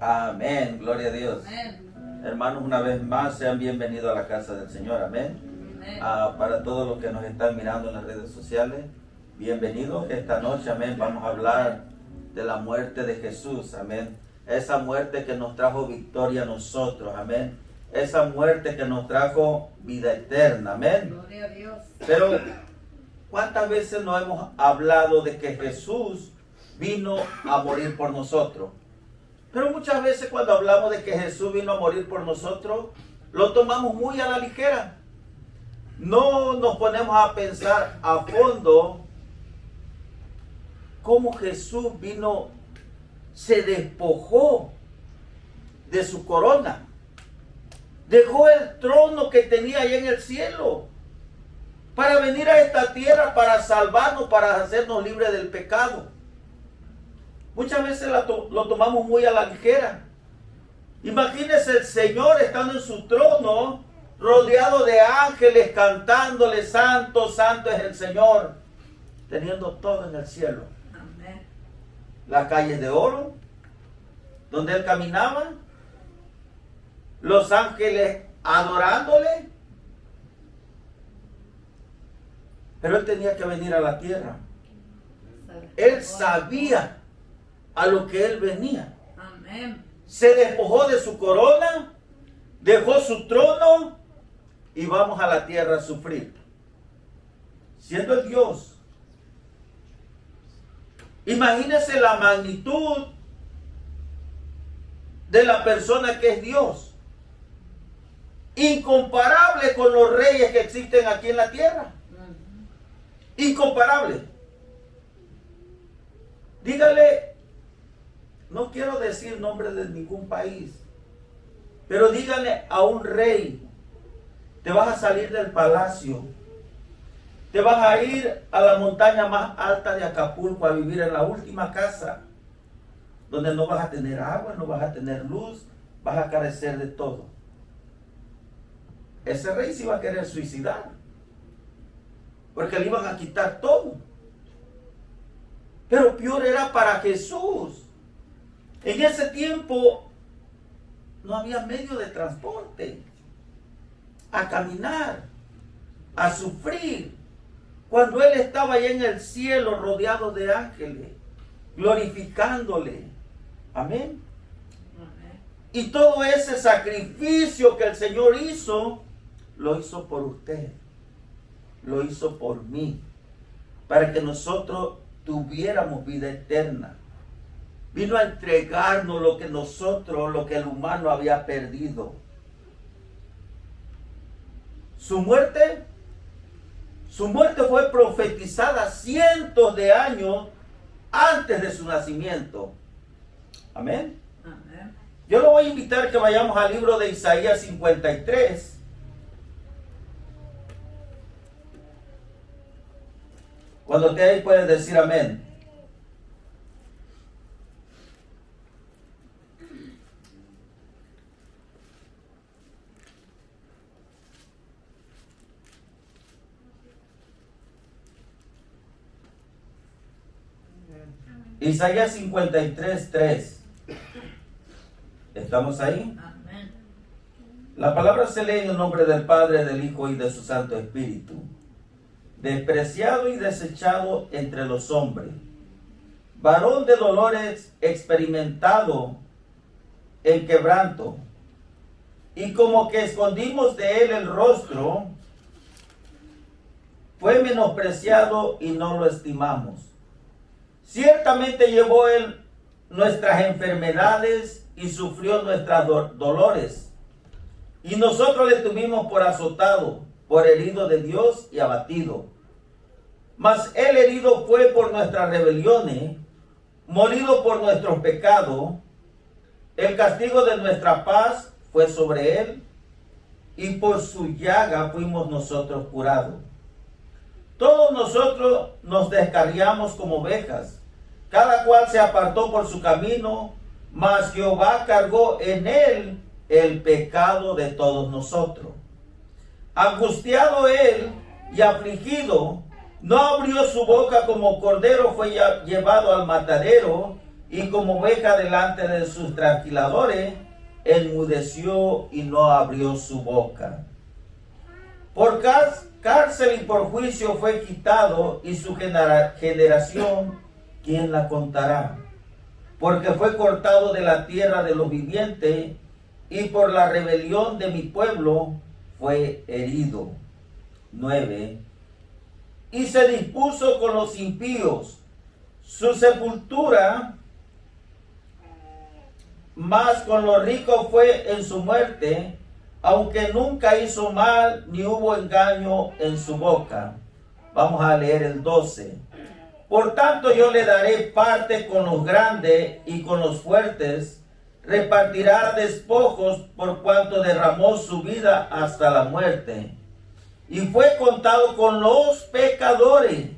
Amén, gloria a Dios. Amén. Hermanos, una vez más sean bienvenidos a la casa del Señor, amén. Amén. Para todos los que nos están mirando en las redes sociales, bienvenidos esta noche, amén. Vamos a hablar de la muerte de Jesús, amén. Esa muerte que nos trajo victoria a nosotros, amén. Esa muerte que nos trajo vida eterna, amén. Gloria a Dios. Pero, ¿cuántas veces no hemos hablado de que Jesús vino a morir por nosotros? Pero muchas veces cuando hablamos de que Jesús vino a morir por nosotros, lo tomamos muy a la ligera. No nos ponemos a pensar a fondo cómo Jesús vino, se despojó de su corona. Dejó el trono que tenía allá en el cielo para venir a esta tierra, para salvarnos, para hacernos libres del pecado. Muchas veces lo tomamos muy a la ligera. Imagínense el Señor estando en su trono, rodeado de ángeles, cantándole, santo, santo es el Señor, teniendo todo en el cielo. Amén. Las calles de oro, donde Él caminaba, los ángeles adorándole. Pero Él tenía que venir a la tierra. Él sabía a lo que Él venía. Amén. Se despojó de su corona, dejó su trono y vamos a la tierra a sufrir. Siendo el Dios. Imagínense la magnitud de la persona que es Dios. Incomparable con los reyes que existen aquí en la tierra. Incomparable. Dígale, no quiero decir nombre de ningún país, pero dígale a un rey, te vas a salir del palacio, te vas a ir a la montaña más alta de Acapulco a vivir en la última casa, donde no vas a tener agua, no vas a tener luz, vas a carecer de todo. Ese rey se iba a querer suicidar, porque le iban a quitar todo. Pero peor era para Jesús. En ese tiempo no había medio de transporte. A caminar, a sufrir, cuando Él estaba allá en el cielo rodeado de ángeles, glorificándole. Amén. Amén. Y todo ese sacrificio que el Señor hizo, lo hizo por usted, lo hizo por mí, para que nosotros tuviéramos vida eterna. Vino a entregarnos lo que el humano había perdido. Su muerte fue profetizada cientos de años antes de su nacimiento. Amén. Amén. Yo lo voy a invitar a que vayamos al libro de Isaías 53. Cuando esté ahí puedes decir amén. Isaías 53:3. ¿Estamos ahí? Amén. La palabra se lee en el nombre del Padre, del Hijo y de su Santo Espíritu. Despreciado y desechado entre los hombres, varón de dolores, experimentado en quebranto, y como que escondimos de él el rostro, fue menospreciado y no lo estimamos. Ciertamente llevó él nuestras enfermedades y sufrió nuestras dolores, y nosotros le tuvimos por azotado, por herido de Dios y abatido. Mas él herido fue por nuestras rebeliones, molido por nuestros pecados. El castigo de nuestra paz fue sobre él, y por su llaga fuimos nosotros curados. Todos nosotros nos descarriamos como ovejas, cada cual se apartó por su camino, mas Jehová cargó en él el pecado de todos nosotros. Angustiado él y afligido, no abrió su boca, como cordero fue llevado al matadero, y como oveja delante de sus trasquiladores, enmudeció y no abrió su boca. Por cárcel y por juicio fue quitado, y su generación, ¿quién la contará? Porque fue cortado de la tierra de los vivientes, y por la rebelión de mi pueblo fue herido. 9. Y se dispuso con los impíos, su sepultura, mas con los ricos fue en su muerte, aunque nunca hizo mal ni hubo engaño en su boca. Vamos a leer el 12. Por tanto yo le daré parte con los grandes y con los fuertes, repartirá despojos por cuanto derramó su vida hasta la muerte. Y fue contado con los pecadores,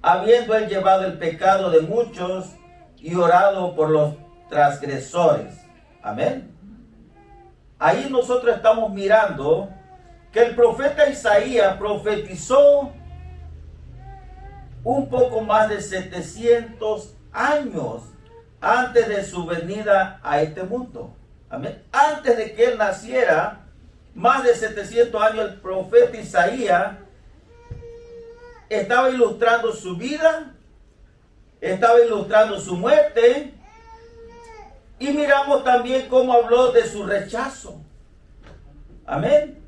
habiendo él llevado el pecado de muchos y orado por los transgresores. Amén. Ahí nosotros estamos mirando que el profeta Isaías profetizó un poco más de 700 años antes de su venida a este mundo. Amén. Antes de que él naciera, más de 700 años, el profeta Isaías estaba ilustrando su vida, estaba ilustrando su muerte, y miramos también cómo habló de su rechazo. Amén.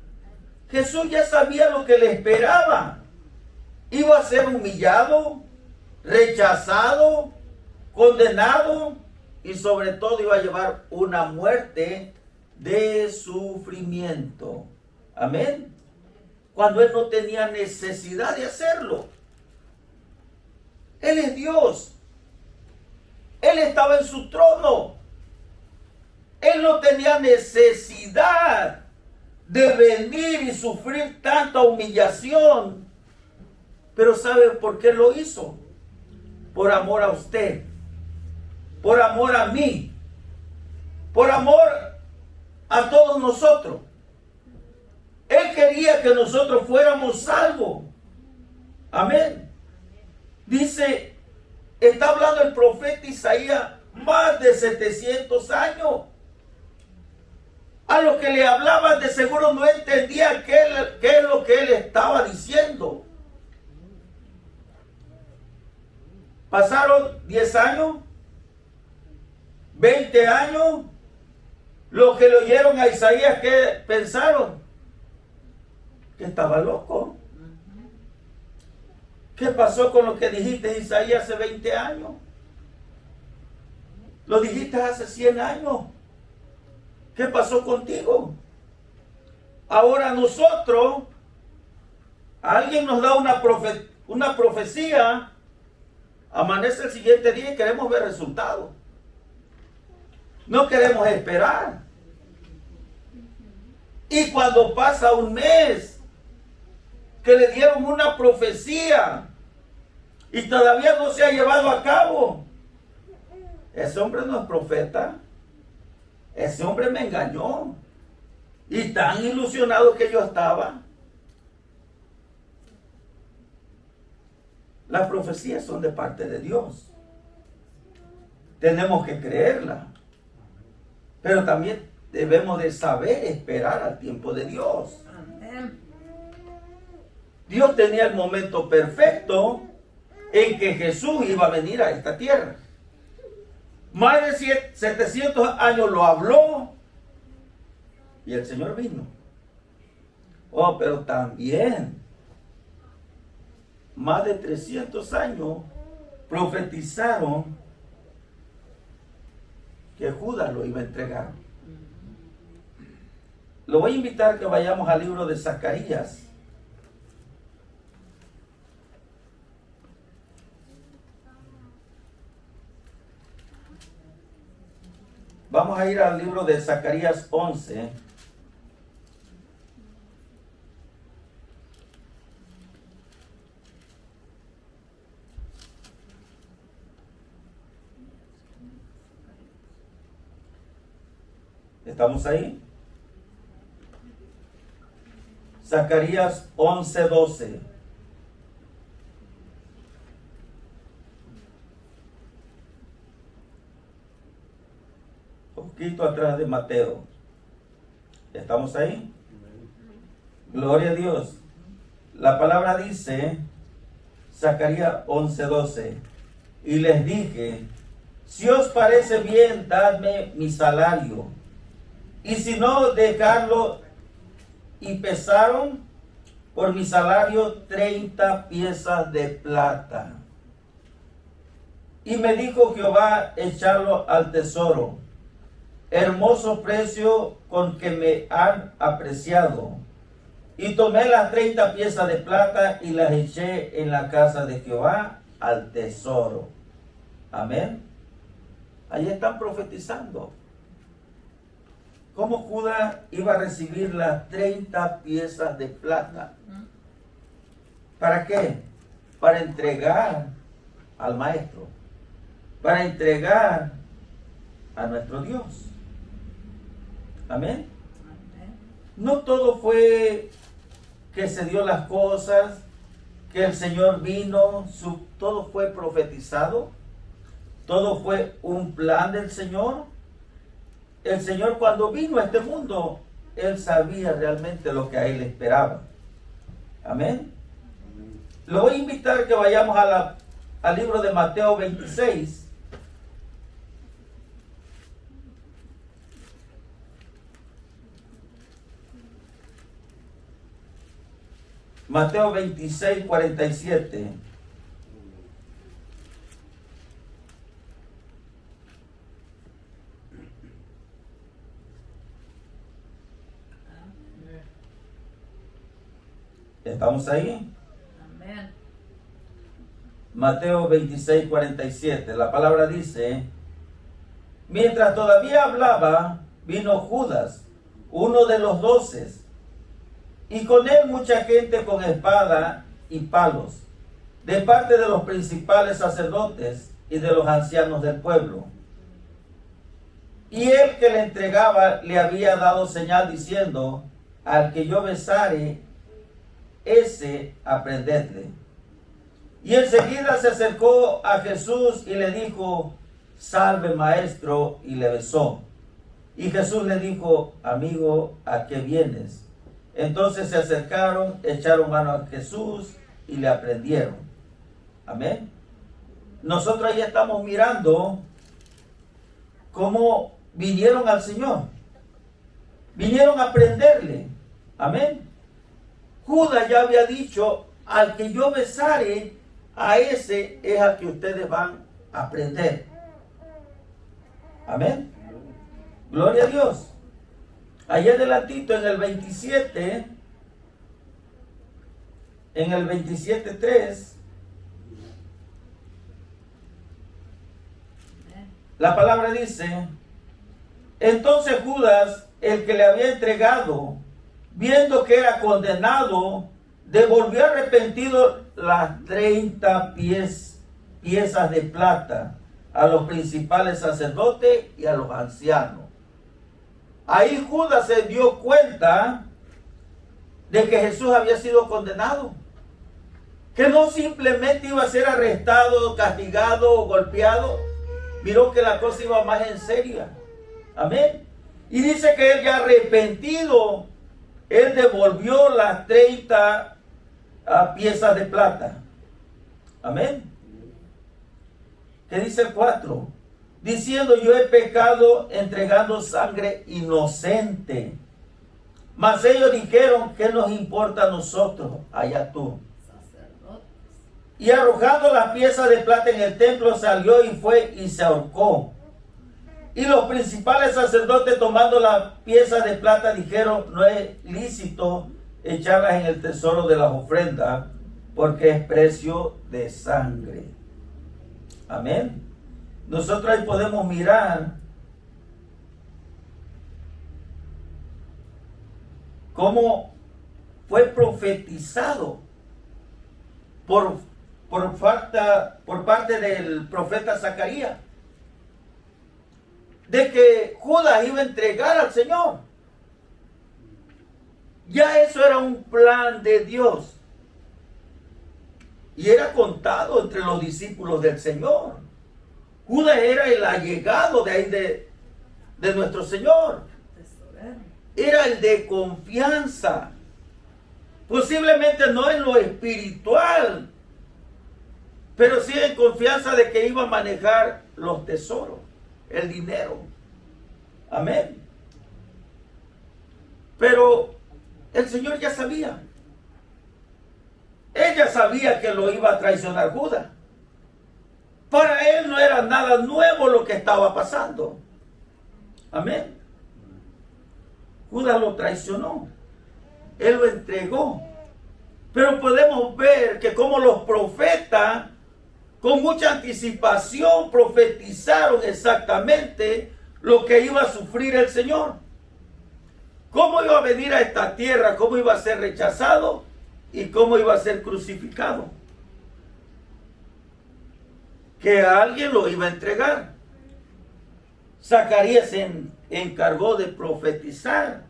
Jesús ya sabía lo que le esperaba. Iba a ser humillado, rechazado, condenado, y sobre todo iba a llevar una muerte de sufrimiento. Amén. Cuando él no tenía necesidad de hacerlo. Él es Dios. Él estaba en su trono. Él no tenía necesidad de venir y sufrir tanta humillación. Pero ¿sabe por qué lo hizo? Por amor a usted. Por amor a mí. Por amor a todos nosotros. Él quería que nosotros fuéramos salvos. Amén. Dice, está hablando el profeta Isaías más de 700 años. A los que le hablaban de seguro no entendía qué es lo que él estaba diciendo. Pasaron 10 años, 20 años. Los que le oyeron a Isaías, ¿qué pensaron? Que estaba loco. ¿Qué pasó con lo que dijiste, Isaías, hace 20 años? Lo dijiste hace 100 años. ¿Qué pasó contigo? Ahora nosotros, alguien nos da una profecía, amanece el siguiente día y queremos ver resultados. No queremos esperar. Y cuando pasa un mes, que le dieron una profecía y todavía no se ha llevado a cabo, ese hombre no es profeta. Ese hombre me engañó. Y tan ilusionado que yo estaba. Las profecías son de parte de Dios. Tenemos que creerla. Pero también debemos de saber esperar al tiempo de Dios. Amén. Dios tenía el momento perfecto en que Jesús iba a venir a esta tierra. Más de 700 años lo habló y el Señor vino. Oh, pero también más de 300 años profetizaron que Judas lo iba a entregar. Lo voy a invitar a que vayamos al libro de Zacarías. Vamos a ir al libro de Zacarías 11. ¿Estamos ahí? Zacarías 11:12. poquito atrás de Mateo. ¿Estamos ahí? Gloria a Dios. La palabra dice, Zacarías 11:12, y les dije, si os parece bien, dadme mi salario, y si no, dejadlo. Y pesaron por mi salario 30 piezas de plata. Y me dijo Jehová, echarlo al tesoro, hermoso precio con que me han apreciado. Y tomé las 30 piezas de plata y las eché en la casa de Jehová al tesoro. Amén. Ahí están profetizando cómo Judas iba a recibir las 30 piezas de plata. ¿Para qué? Para entregar al maestro, para entregar a nuestro Dios. Amén. No todo fue que se dio las cosas, que el Señor vino, todo fue profetizado, todo fue un plan del Señor. El Señor, cuando vino a este mundo, Él sabía realmente lo que a Él esperaba. Amén. Lo voy a invitar a que vayamos al libro de Mateo 26. Mateo 26, 47. ¿Estamos ahí? Amén. Mateo 26, 47. La palabra dice, mientras todavía hablaba, vino Judas, uno de los 12, y con él mucha gente con espada y palos, de parte de los principales sacerdotes y de los ancianos del pueblo. Y el que le entregaba le había dado señal diciendo, al que yo besare, ese aprendedle. Y enseguida se acercó a Jesús y le dijo, salve maestro, y le besó. Y Jesús le dijo, amigo, ¿a qué vienes? Entonces se acercaron, echaron mano a Jesús y le aprendieron. Amén. Nosotros ahí estamos mirando cómo vinieron al Señor. Vinieron a aprenderle. Amén. Judas ya había dicho, al que yo besare, a ese es al que ustedes van a aprender. Amén. Gloria a Dios. Allá adelantito en el 27, en el 27:3, la palabra dice, entonces Judas, el que le había entregado, viendo que era condenado, devolvió arrepentido las 30 piezas de plata a los principales sacerdotes y a los ancianos. Ahí Judas se dio cuenta de que Jesús había sido condenado, que no simplemente iba a ser arrestado, castigado o golpeado. Miró que la cosa iba más en serio. Amén. Y dice que él ya arrepentido, él devolvió las 30 piezas de plata. Amén. ¿Qué dice el 4? Diciendo, yo he pecado entregando sangre inocente. Mas ellos dijeron, ¿qué nos importa a nosotros? Allá tú. Sacerdotes. Y arrojando las piezas de plata en el templo, salió y fue y se ahorcó. Y los principales sacerdotes, tomando las piezas de plata, dijeron, no es lícito echarlas en el tesoro de las ofrendas, porque es precio de sangre. Amén. Nosotros ahí podemos mirar cómo fue profetizado por parte del profeta Zacarías, de que Judas iba a entregar al Señor. Ya eso era un plan de Dios. Y era contado entre los discípulos del Señor. Judas era el allegado de ahí de nuestro Señor. Tesorero. Era el de confianza. Posiblemente no en lo espiritual, pero sí en confianza de que iba a manejar los tesoros, el dinero. Amén. Pero el Señor ya sabía. Ella sabía que lo iba a traicionar Judas. Para él no era nada nuevo lo que estaba pasando. Amén. Judas lo traicionó. Él lo entregó. Pero podemos ver que como los profetas, con mucha anticipación, profetizaron exactamente lo que iba a sufrir el Señor. Cómo iba a venir a esta tierra, cómo iba a ser rechazado y cómo iba a ser crucificado. Que alguien lo iba a entregar. Zacarías se encargó de profetizar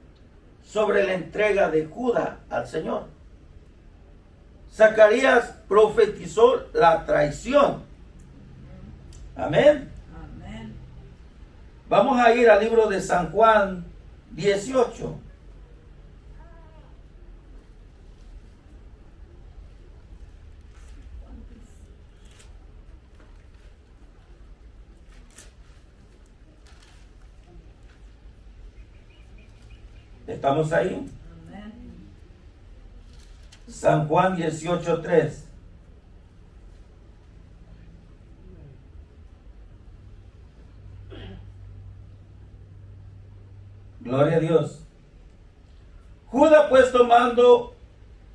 sobre la entrega de Judas al Señor. Zacarías profetizó la traición. Amén. Amén. Vamos a ir al libro de San Juan 18. ¿Estamos ahí? Amén. San Juan 18:3. Gloria a Dios. Judas, pues, tomando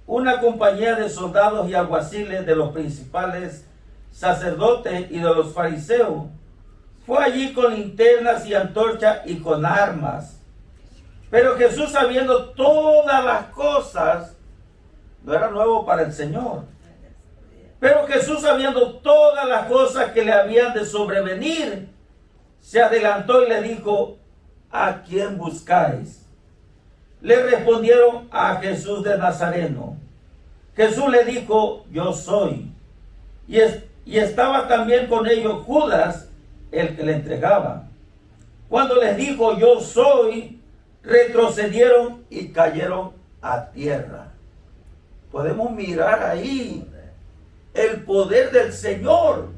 una compañía de soldados y alguaciles de los principales sacerdotes y de los fariseos, fue allí con linternas y antorchas y con armas. Pero Jesús, sabiendo todas las cosas, no era nuevo para el Señor. Pero Jesús, sabiendo todas las cosas que le habían de sobrevenir, se adelantó y le dijo: ¿a quién buscáis? Le respondieron: a Jesús de Nazareno. Jesús le dijo: yo soy. Y estaba también con ellos Judas, el que le entregaba. Cuando les dijo: yo soy, retrocedieron y cayeron a tierra. Podemos mirar ahí el poder del Señor.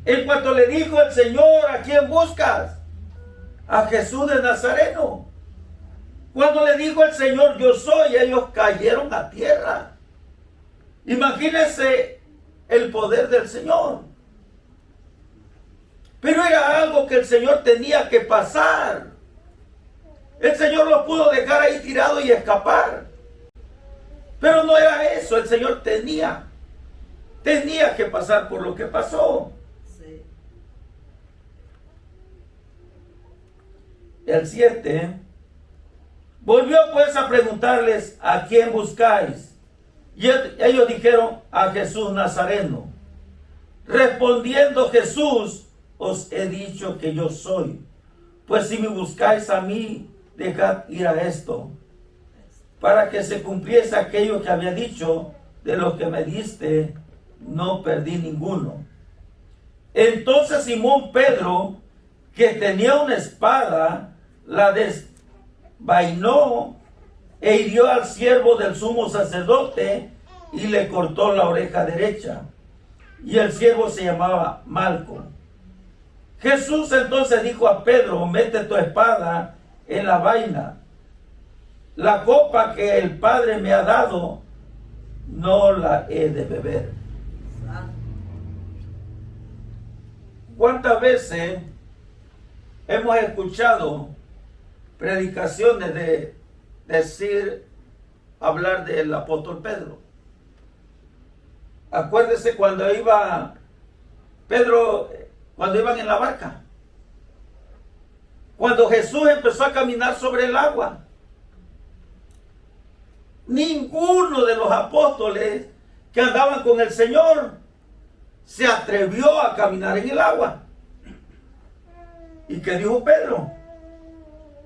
En cuanto le dijo el Señor: ¿a quién buscas? A Jesús de Nazareno. Cuando le dijo el Señor: yo soy, ellos cayeron a tierra. Imagínense el poder del Señor. Pero era algo que el Señor tenía que pasar. El Señor lo pudo dejar ahí tirado y escapar. Pero no era eso. El Señor tenía que pasar por lo que pasó. Sí. El 7. Volvió pues a preguntarles: ¿a quién buscáis? Y ellos dijeron: a Jesús Nazareno. Respondiendo Jesús: os he dicho que yo soy. Pues si me buscáis a mí, dejad ir a esto, para que se cumpliese aquello que había dicho: de lo que me diste, no perdí ninguno. Entonces Simón Pedro, que tenía una espada, la desvainó e hirió al siervo del sumo sacerdote y le cortó la oreja derecha. Y el siervo se llamaba Malco. Jesús entonces dijo a Pedro: mete tu espada en la vaina. La copa que el Padre me ha dado, no la he de beber. Santo. ¿Cuántas veces hemos escuchado predicaciones de hablar del apóstol Pedro? Acuérdese cuando iba Pedro, cuando iban en la barca. Cuando Jesús empezó a caminar sobre el agua. Ninguno de los apóstoles que andaban con el Señor se atrevió a caminar en el agua. ¿Y qué dijo Pedro?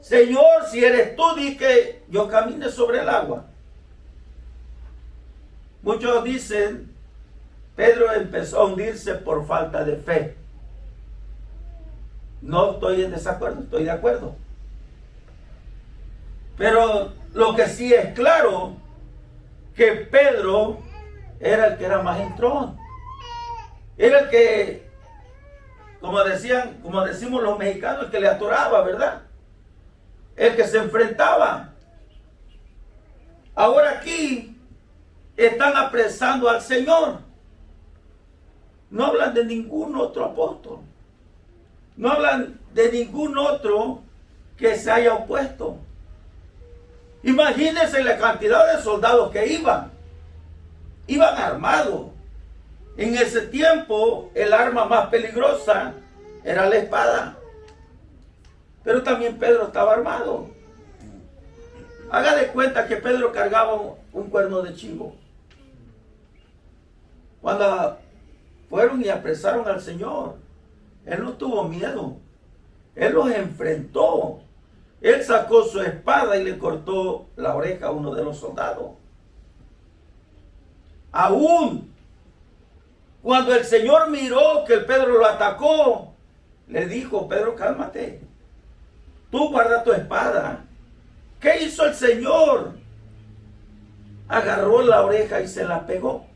Señor, si eres tú, di que yo camine sobre el agua. Muchos dicen: Pedro empezó a hundirse por falta de fe. No estoy en desacuerdo, estoy de acuerdo. Pero lo que sí es claro, que Pedro era el que era más entrón. Era el que, como decimos los mexicanos, el que le atoraba, ¿verdad? El que se enfrentaba. Ahora aquí están apresando al Señor. No hablan de ningún otro apóstol. No hablan de ningún otro que se haya opuesto. Imagínense la cantidad de soldados que iban. Iban armados. En ese tiempo, el arma más peligrosa era la espada. Pero también Pedro estaba armado. Haga de cuenta que Pedro cargaba un cuerno de chivo. Cuando fueron y apresaron al Señor, Él no tuvo miedo. Él los enfrentó. Él sacó su espada y le cortó la oreja a uno de los soldados. Aún cuando el Señor miró que el Pedro lo atacó, le dijo: Pedro, cálmate. Tú guarda tu espada. ¿Qué hizo el Señor? Agarró la oreja y se la pegó.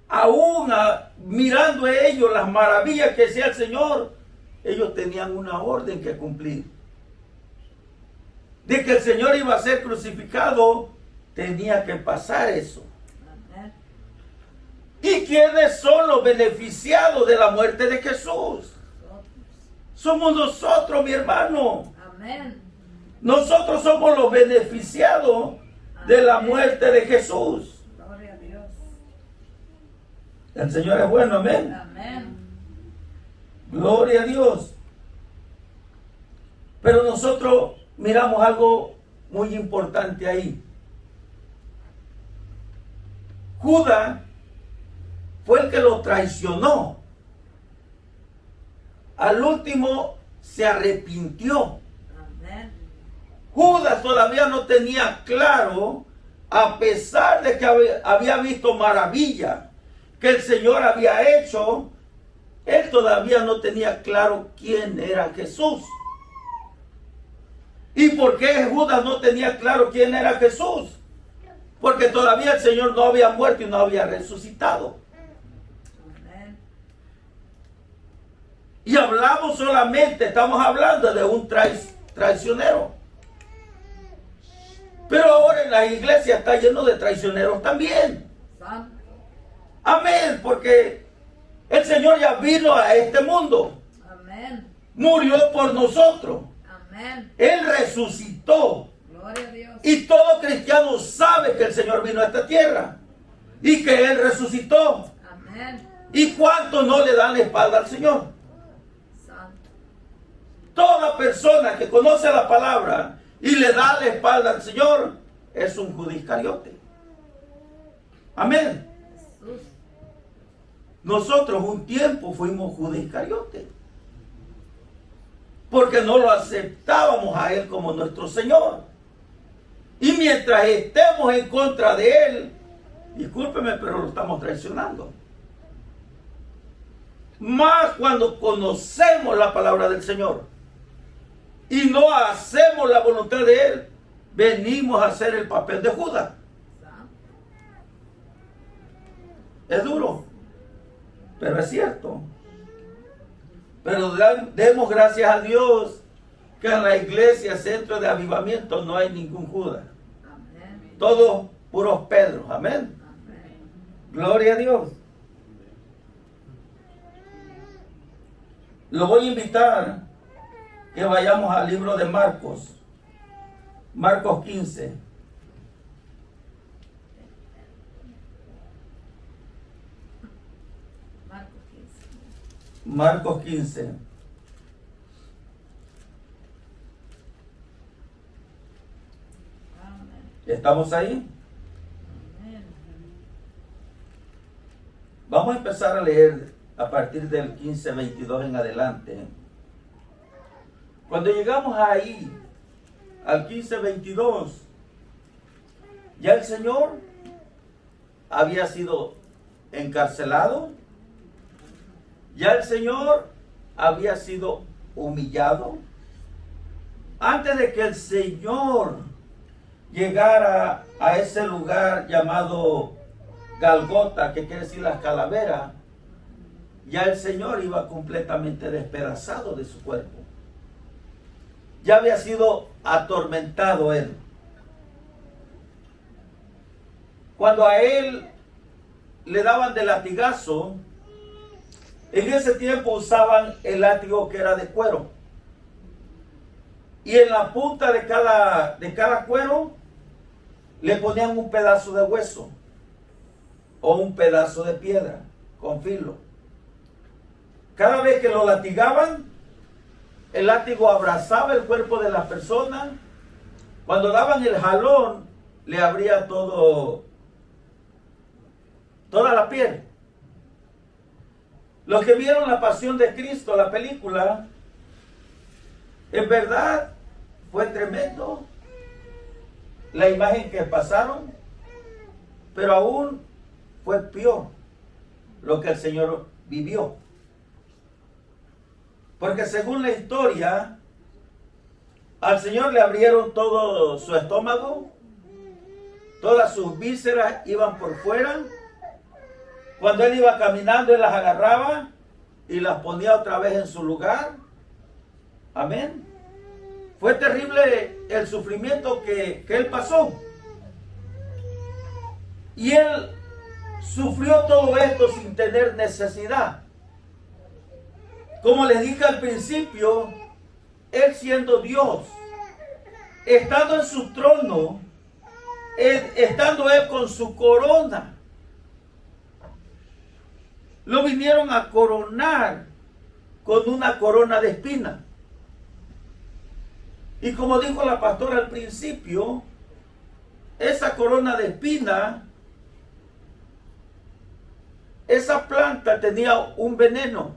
Aún mirando ellos las maravillas que hacía el Señor, ellos tenían una orden que cumplir. De que el Señor iba a ser crucificado, tenía que pasar eso. Amén. ¿Y quiénes son los beneficiados de la muerte de Jesús? Somos nosotros, mi hermano. Amén. Nosotros somos los beneficiados de la muerte de Jesús. Gloria a Dios. El Señor es bueno, amén. Amén. Gloria a Dios. Pero nosotros miramos algo muy importante ahí. Judas fue el que lo traicionó. Al último se arrepintió. Amén. Judas todavía no tenía claro, a pesar de que había visto maravilla que el Señor había hecho, él todavía no tenía claro quién era Jesús. ¿Y por qué Judas no tenía claro quién era Jesús? Porque todavía el Señor no había muerto y no había resucitado. Amén. Y estamos hablando de un traicionero. Pero ahora en la iglesia está lleno de traicioneros también. Santo. Amén, porque el Señor ya vino a este mundo. Amén. Murió por nosotros. Amén. Él resucitó. Gloria a Dios. Y todo cristiano sabe que el Señor vino a esta tierra. Y que Él resucitó. Amén. ¿Y cuántos no le dan la espalda al Señor? Santo. Toda persona que conoce la palabra y le da la espalda al Señor es un Judas Iscariote. Amén. Jesús. Nosotros un tiempo fuimos Judas Iscariote. Porque no lo aceptábamos a Él como nuestro Señor. Y mientras estemos en contra de Él, discúlpeme, pero lo estamos traicionando. Más cuando conocemos la palabra del Señor y no hacemos la voluntad de Él, venimos a hacer el papel de Judas. Santo. Es duro, pero es cierto. Pero demos gracias a Dios que en la iglesia, centro de avivamiento, no hay ningún Judas. Amén. Todos puros Pedros. Amén. Amén. Gloria a Dios. Lo voy a invitar que vayamos al libro de Marcos. Marcos 15. Marcos 15. Marcos 15. Amén. ¿Estamos ahí? Amén. Vamos a empezar a leer a partir del 15:22 en adelante. Cuando llegamos ahí, al 15:22, ya el Señor había sido encarcelado, ya el Señor había sido humillado. Antes de que el Señor llegara a ese lugar llamado Galgota, que quiere decir las calaveras, ya el Señor iba completamente despedazado de su cuerpo. Ya había sido atormentado él. Cuando a él le daban de latigazo, en ese tiempo usaban el látigo que era de cuero. Y en la punta de cada cuero le ponían un pedazo de hueso o un pedazo de piedra con filo. Cada vez que lo latigaban, el látigo abrazaba el cuerpo de la persona. Cuando daban el jalón, le abría toda la piel. Los que vieron La Pasión de Cristo, la película, en verdad fue tremendo la imagen que pasaron, pero aún fue peor lo que el Señor vivió. Porque según la historia, al Señor le abrieron todo su estómago, todas sus vísceras iban por fuera. Cuando él iba caminando, él las agarraba y las ponía otra vez en su lugar. Amén. Fue terrible el sufrimiento que él pasó. Y él sufrió todo esto sin tener necesidad. Como les dije al principio, él siendo Dios, estando en su trono, estando él con su corona, lo vinieron a coronar con una corona de espinas. Y como dijo la pastora al principio, esa corona de espinas, esa planta tenía un veneno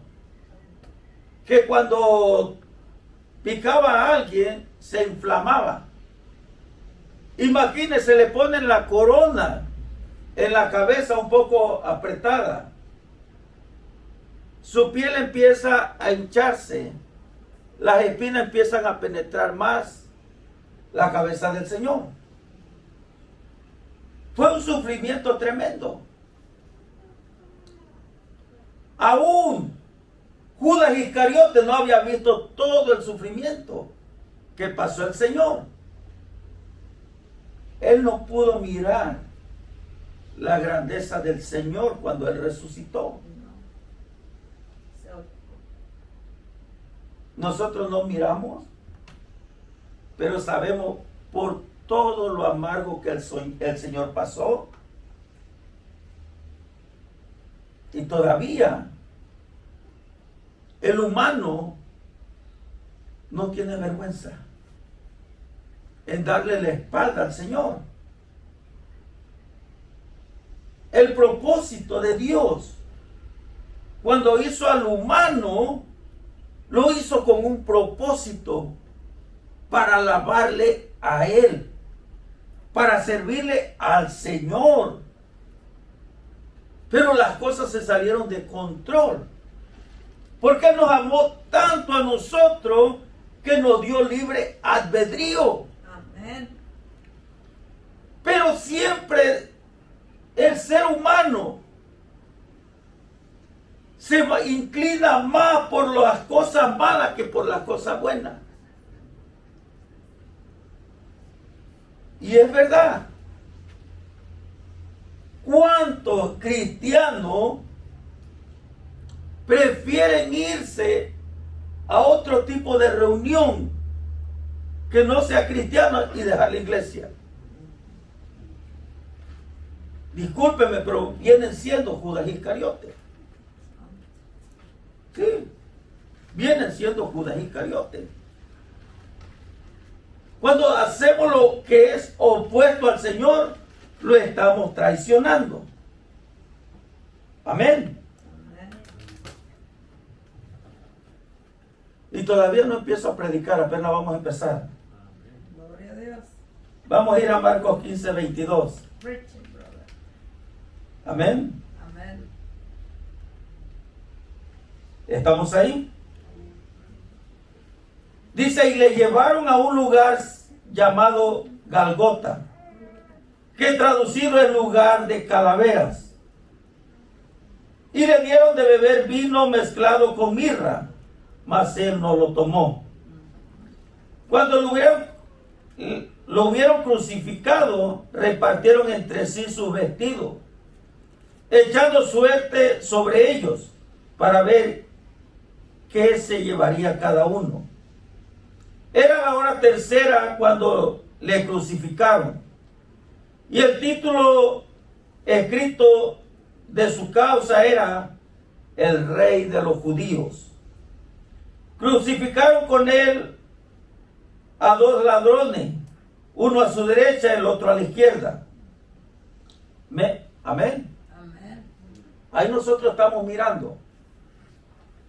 que cuando picaba a alguien se inflamaba. Imagínense, le ponen la corona en la cabeza un poco apretada. Su piel empieza a hincharse. Las espinas empiezan a penetrar más la cabeza del Señor. Fue un sufrimiento tremendo. Aún Judas Iscariote no había visto todo el sufrimiento que pasó el Señor. Él no pudo mirar la grandeza del Señor cuando Él resucitó. Nosotros no miramos, pero sabemos por todo lo amargo que el Señor pasó. Y todavía el humano no tiene vergüenza en darle la espalda al Señor. El propósito de Dios, cuando hizo al humano, lo hizo con un propósito para alabarle a Él, para servirle al Señor. Pero las cosas se salieron de control. Porque Él nos amó tanto a nosotros que nos dio libre albedrío. Amén. Pero siempre el ser humano se inclina más por las cosas malas que por las cosas buenas. Y es verdad. ¿Cuántos cristianos prefieren irse a otro tipo de reunión que no sea cristiana y dejar la iglesia? Discúlpeme, pero vienen siendo Judas Iscariote. Sí, vienen siendo Judas Iscariote. Cuando hacemos lo que es opuesto al Señor, lo estamos traicionando. Amén. Y todavía no empiezo a predicar, apenas vamos a empezar. Gloria a Dios. Vamos a ir a Marcos 15, 22. Preaching, brother. Amén. Amén. ¿Estamos ahí? Dice, y le llevaron a un lugar llamado Galgota, que traducido es lugar de calaveras. Y le dieron de beber vino mezclado con mirra, mas él no lo tomó. Cuando lo hubieron crucificado, repartieron entre sí sus vestidos, echando suerte sobre ellos para ver qué se llevaría cada uno. Era la hora tercera cuando le crucificaron, y el título escrito de su causa era el Rey de los Judíos. Crucificaron con él a dos ladrones, uno a su derecha y el otro a la izquierda. Amén. Amén. Ahí nosotros estamos mirando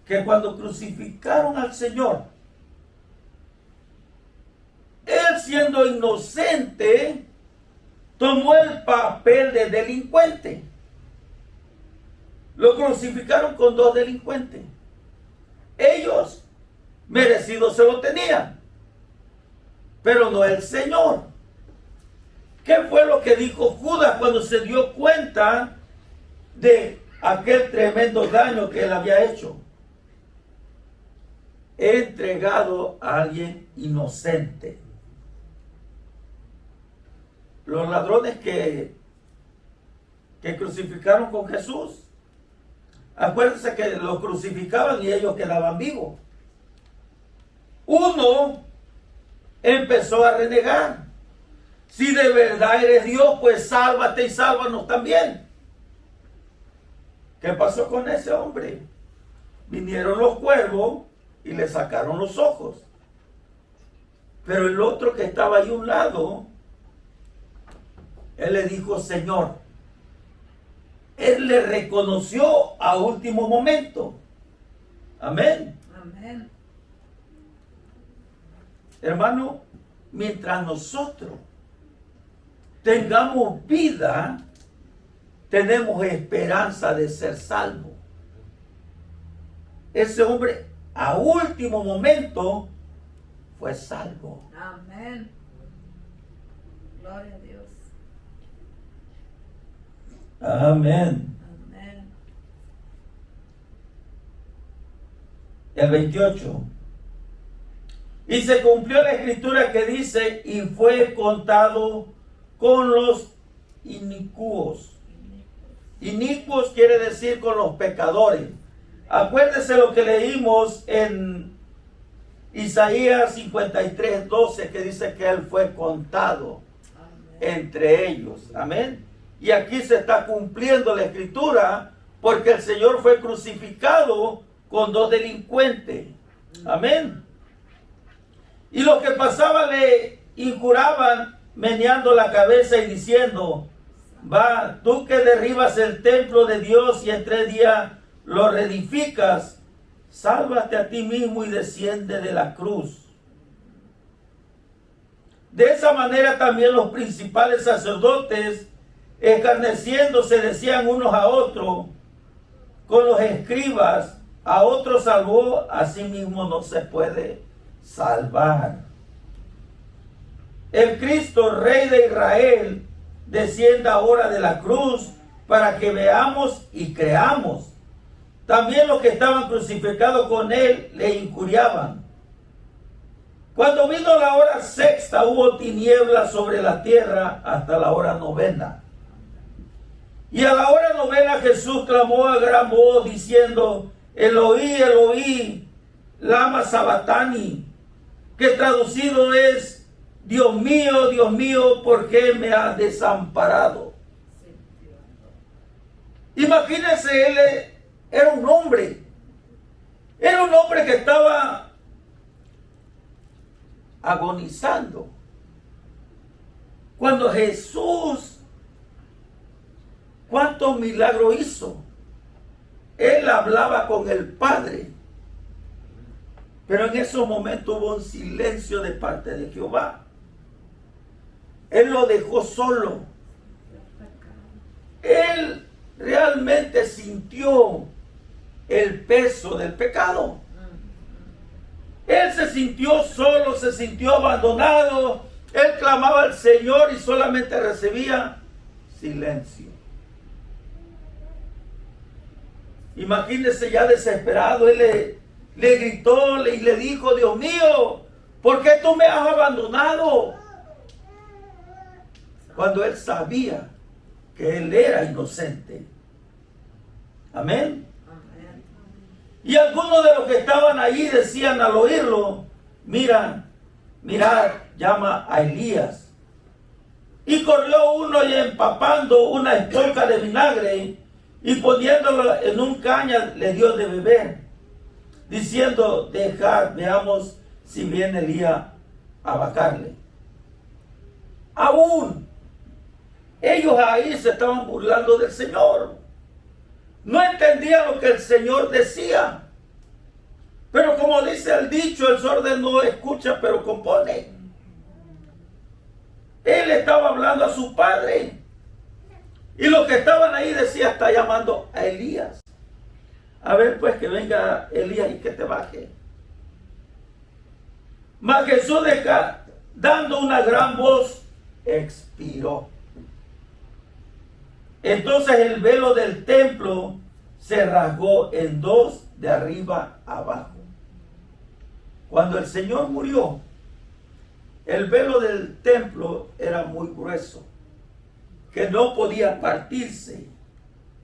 que cuando crucificaron al Señor, él siendo inocente, tomó el papel de delincuente. Lo crucificaron con dos delincuentes. Ellos merecidos se lo tenían, pero no el Señor. ¿Qué fue lo que dijo Judas cuando se dio cuenta de aquel tremendo daño que él había hecho? He entregado a alguien inocente. Los ladrones que crucificaron con Jesús, acuérdense que los crucificaban y ellos quedaban vivos. Uno empezó a renegar. Si de verdad eres Dios, pues sálvate y sálvanos también. ¿Qué pasó con ese hombre? Vinieron los cuervos y le sacaron los ojos. Pero el otro que estaba ahí a un lado, él le dijo, Señor. Él le reconoció a último momento. Amén. Amén. Hermano, mientras nosotros tengamos vida, tenemos esperanza de ser salvos. Ese hombre a último momento fue salvo. Amén. Gloria a Dios. Amén. Amén. El 28. Y se cumplió la escritura que dice, y fue contado con los inicuos. Inicuos quiere decir con los pecadores. Acuérdese lo que leímos en Isaías 53, 12, que dice que él fue contado entre ellos. Amén. Y aquí se está cumpliendo la escritura, porque el Señor fue crucificado con dos delincuentes. Amén. Y los que pasaban le injuraban, meneando la cabeza y diciendo, va, tú que derribas el templo de Dios y en 3 días lo reedificas, sálvate a ti mismo y desciende de la cruz. De esa manera también los principales sacerdotes, escarneciéndose, decían unos a otros, con los escribas, a otros salvó, a sí mismo no se puede salvar. El Cristo, Rey de Israel, descienda ahora de la cruz para que veamos y creamos. También los que estaban crucificados con él le injuriaban. Cuando vino la hora sexta, hubo tinieblas sobre la tierra hasta la hora novena. Y a la hora novena Jesús clamó a gran voz diciendo, Eloí, Eloí, lama sabatani, que traducido es, Dios mío, ¿por qué me has desamparado? Imagínense, él era un hombre que estaba agonizando. Cuando Jesús, ¿cuántos milagros hizo? Él hablaba con el Padre. Pero en esos momentos hubo un silencio de parte de Jehová. Él lo dejó solo. Él realmente sintió el peso del pecado. Él se sintió solo, se sintió abandonado. Él clamaba al Señor y solamente recibía silencio. Imagínese ya desesperado, él le gritó y le dijo: Dios mío, ¿por qué tú me has abandonado? Cuando él sabía que él era inocente. Amén. Amén. Y algunos de los que estaban allí decían al oírlo: mirad, llama a Elías. Y corrió uno y empapando una esponja de vinagre y poniéndolo en un caña le dio de beber, diciendo: dejad, veamos si viene Elías a vacarle. Aún ellos ahí se estaban burlando del Señor. No entendían lo que el Señor decía. Pero como dice el dicho, el sordo no escucha, pero compone. Él estaba hablando a su padre. Y los que estaban ahí decían: está llamando a Elías. A ver, pues, que venga Elías y que te baje. Mas Jesús, dando una gran voz, expiró. Entonces el velo del templo se rasgó en dos, de arriba a abajo. Cuando el Señor murió, el velo del templo era muy grueso, que no podía partirse.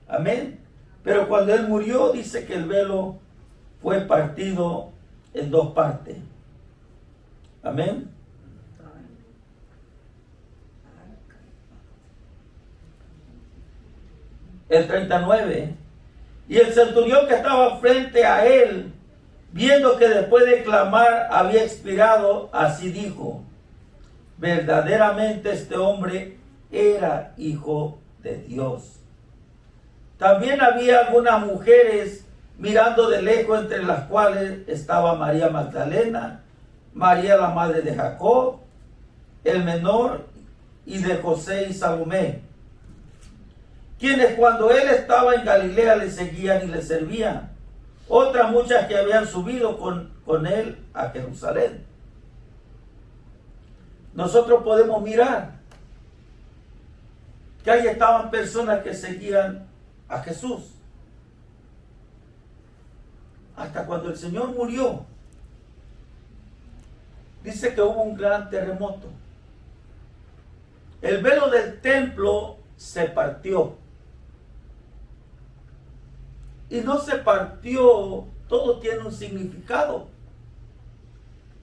Amén. Pero cuando Él murió, dice que el velo fue partido en dos partes. Amén. El 39. Y el centurión que estaba frente a él, viendo que después de clamar había expirado, así dijo: verdaderamente este hombre era hijo de Dios. También había algunas mujeres mirando de lejos, entre las cuales estaba María Magdalena, María la madre de Jacob, el menor, y de José y Salomé, quienes cuando él estaba en Galilea le seguían y le servían. Otras muchas que habían subido con él a Jerusalén. Nosotros podemos mirar que ahí estaban personas que seguían a Jesús. Hasta cuando el Señor murió, dice que hubo un gran terremoto. El velo del templo se partió. Y no se partió, todo tiene un significado.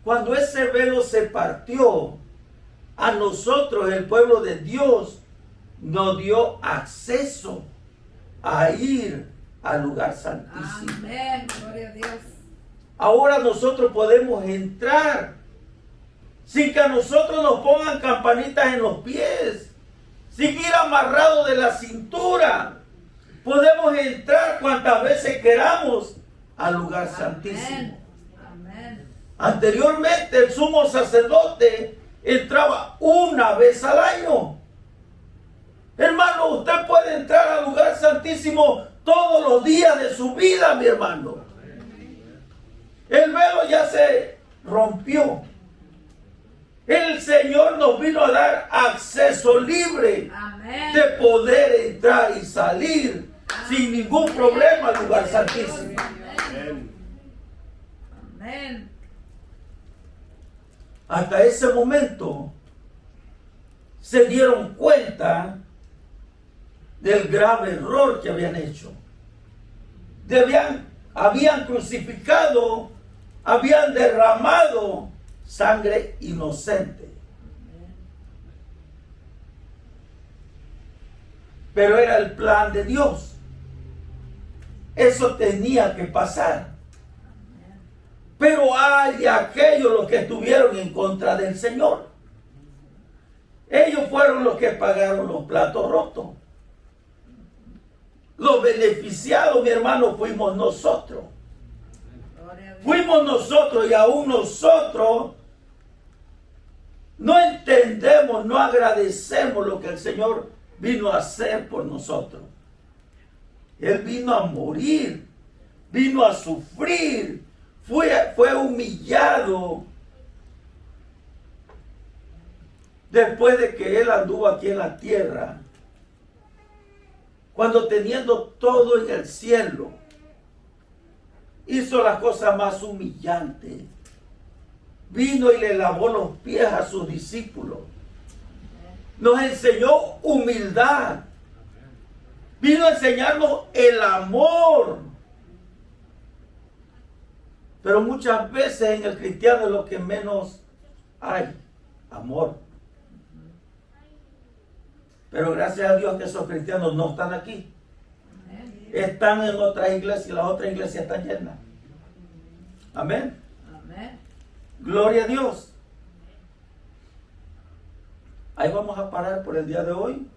Cuando ese velo se partió, a nosotros, el pueblo de Dios, nos dio acceso a ir al lugar santísimo. Amén, gloria a Dios. Ahora nosotros podemos entrar sin que a nosotros nos pongan campanitas en los pies, sin ir amarrados de la cintura. Podemos entrar cuantas veces queramos al lugar santísimo. Amén. Anteriormente el sumo sacerdote entraba una vez al año. Hermano, usted puede entrar al lugar santísimo todos los días de su vida, mi hermano. El velo ya se rompió. El Señor nos vino a dar acceso libre. Amén. De poder entrar y salir sin ningún problema al lugar santísimo. Amén. Amén. Hasta ese momento se dieron cuenta del grave error que habían hecho. Habían crucificado, habían derramado sangre inocente. Pero era el plan de Dios. Eso tenía que pasar. Pero hay de aquellos los que estuvieron en contra del Señor. Ellos fueron los que pagaron los platos rotos. Los beneficiados, mi hermano, fuimos nosotros. Fuimos nosotros, y aún nosotros no entendemos, no agradecemos lo que el Señor vino a hacer por nosotros. Él vino a morir, vino a sufrir fue humillado después de que él anduvo aquí en la tierra, cuando teniendo todo en el cielo, hizo la cosa más humillante. Vino y le lavó los pies a sus discípulos. Nos enseñó humildad. Vino a enseñarnos el amor. Pero muchas veces en el cristiano es lo que menos hay, amor. Pero gracias a Dios que esos cristianos no están aquí. Están en otras iglesias y las otras iglesias están llenas. Amén. Amén. Gloria a Dios. Ahí vamos a parar por el día de hoy.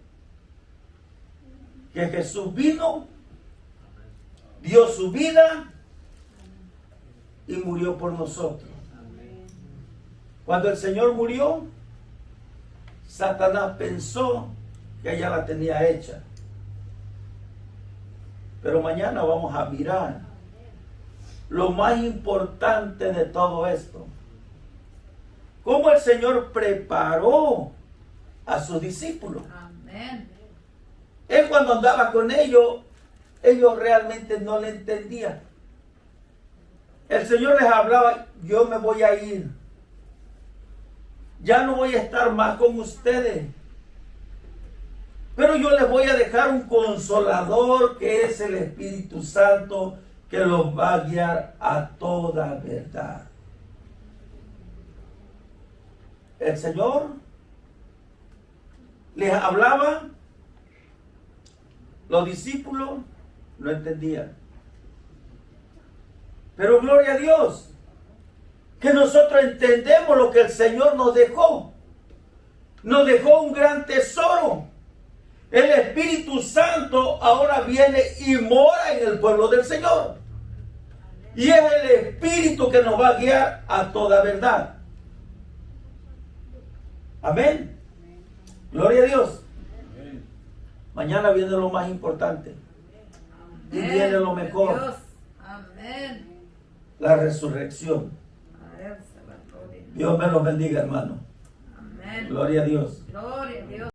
Que Jesús vino, dio su vida y murió por nosotros. Cuando el Señor murió, Satanás pensó que ya la tenía hecha. Pero mañana vamos a mirar lo más importante de todo esto. Cómo el Señor preparó a sus discípulos. Amén. Él cuando andaba con ellos realmente no le entendían. El Señor les hablaba, yo me voy a ir. Ya no voy a estar más con ustedes. Pero yo les voy a dejar un consolador que es el Espíritu Santo que los va a guiar a toda verdad. El Señor les hablaba, los discípulos no entendían. Pero gloria a Dios, que nosotros entendemos lo que el Señor nos dejó. Nos dejó un gran tesoro. El Espíritu Santo ahora viene y mora en el pueblo del Señor. Y es el Espíritu que nos va a guiar a toda verdad. Amén. Gloria a Dios. Mañana viene lo más importante. Y viene lo mejor. Dios. Amén. La resurrección. A Él se la gloria. Dios me los bendiga, hermano. Amén. Gloria a Dios. Gloria a Dios.